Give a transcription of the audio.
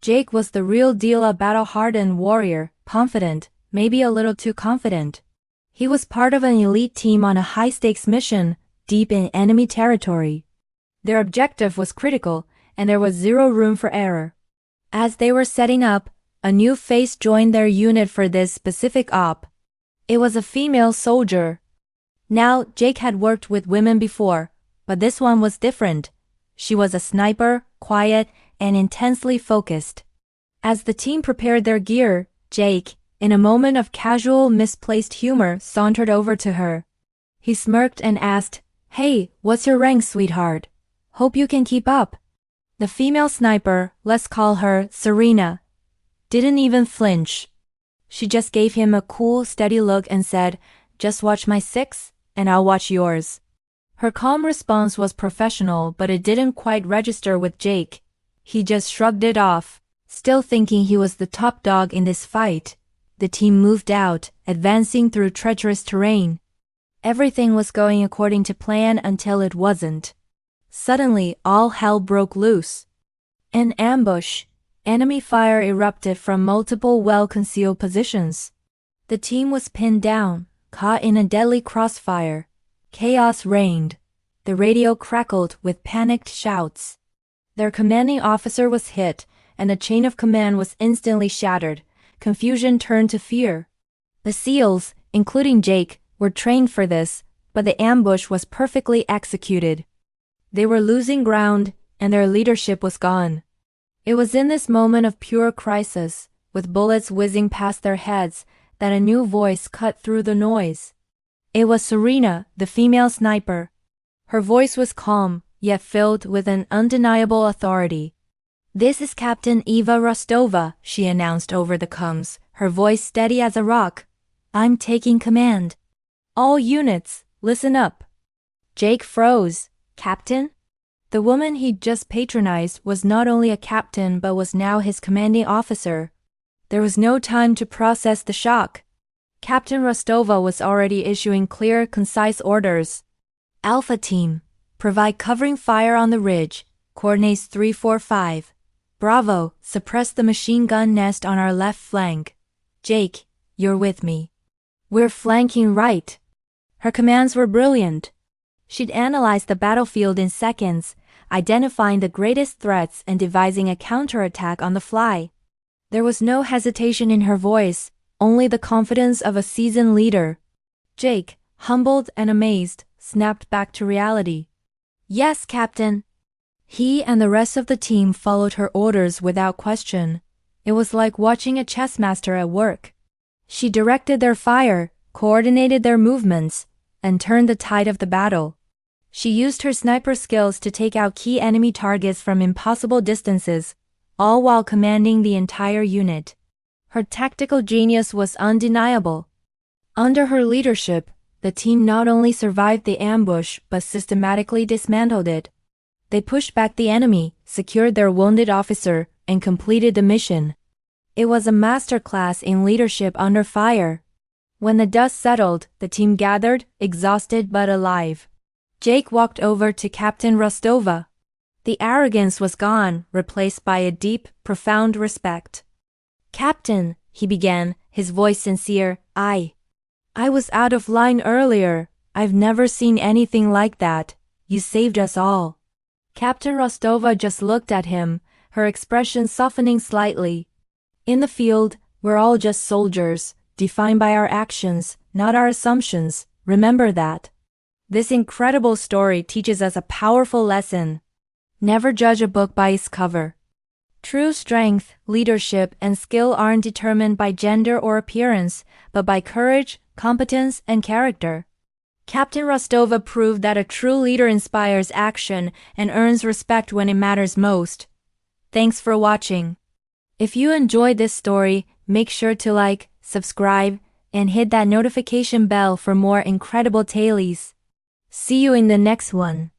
Jake was the real deal, a battle-hardened warrior, confident, maybe a little too confident. He was part of an elite team on a high-stakes mission, deep in enemy territory. Their objective was critical, and there was zero room for error. As they were setting up, a new face joined their unit for this specific op. It was a female soldier. Now, Jake had worked with women before, but this one was different. She was a sniper, quiet, and intensely focused. As the team prepared their gear, Jake, in a moment of casual, misplaced humor, sauntered over to her. He smirked and asked, "Hey, what's your rank, sweetheart? Hope you can keep up." The female sniper, let's call her Serena, didn't even flinch. She just gave him a cool, steady look and said, "Just watch my six, and I'll watch yours." Her calm response was professional, but it didn't quite register with Jake. He just shrugged it off, still thinking he was the top dog in this fight. The team moved out, advancing through treacherous terrain. Everything was going according to plan until it wasn't. Suddenly, all hell broke loose. An ambush. Enemy fire erupted from multiple well-concealed positions. The team was pinned down, caught in a deadly crossfire. Chaos reigned. The radio crackled with panicked shouts. Their commanding officer was hit, and the chain of command was instantly shattered. Confusion turned to fear. The SEALs, including Jake, were trained for this, but the ambush was perfectly executed. They were losing ground, and their leadership was gone. It was in this moment of pure crisis, with bullets whizzing past their heads, that a new voice cut through the noise. It was Serena, the female sniper. Her voice was calm, yet filled with an undeniable authority. "This is Captain Eva Rostova," she announced over the comms, her voice steady as a rock. "I'm taking command. All units, listen up." Jake froze. "Captain?" The woman he'd just patronized was not only a captain but was now his commanding officer. There was no time to process the shock. Captain Rostova was already issuing clear, concise orders. "Alpha Team, provide covering fire on the ridge, coordinates 345. Bravo, suppress the machine gun nest on our left flank. Jake, you're with me. We're flanking right." Her commands were brilliant. She'd analyzed the battlefield in seconds, identifying the greatest threats and devising a counterattack on the fly. There was no hesitation in her voice, only the confidence of a seasoned leader. Jake, humbled and amazed, snapped back to reality. "Yes, Captain." He and the rest of the team followed her orders without question. It was like watching a chess master at work. She directed their fire, coordinated their movements, and turned the tide of the battle. She used her sniper skills to take out key enemy targets from impossible distances, all while commanding the entire unit. Her tactical genius was undeniable. Under her leadership, the team not only survived the ambush but systematically dismantled it. They pushed back the enemy, secured their wounded officer, and completed the mission. It was a masterclass in leadership under fire. When the dust settled, the team gathered, exhausted but alive. Jake walked over to Captain Rostova. The arrogance was gone, replaced by a deep, profound respect. "Captain," he began, his voice sincere, I was out of line earlier. I've never seen anything like that. You saved us all." Captain Rostova just looked at him, her expression softening slightly. "In the field, we're all just soldiers, defined by our actions, not our assumptions. Remember that." This incredible story teaches us a powerful lesson. Never judge a book by its cover. True strength, leadership, and skill aren't determined by gender or appearance, but by courage, competence, and character. Captain Rostova proved that a true leader inspires action and earns respect when it matters most. Thanks for watching. If you enjoyed this story, make sure to like, subscribe, and hit that notification bell for more incredible tales. See you in the next one.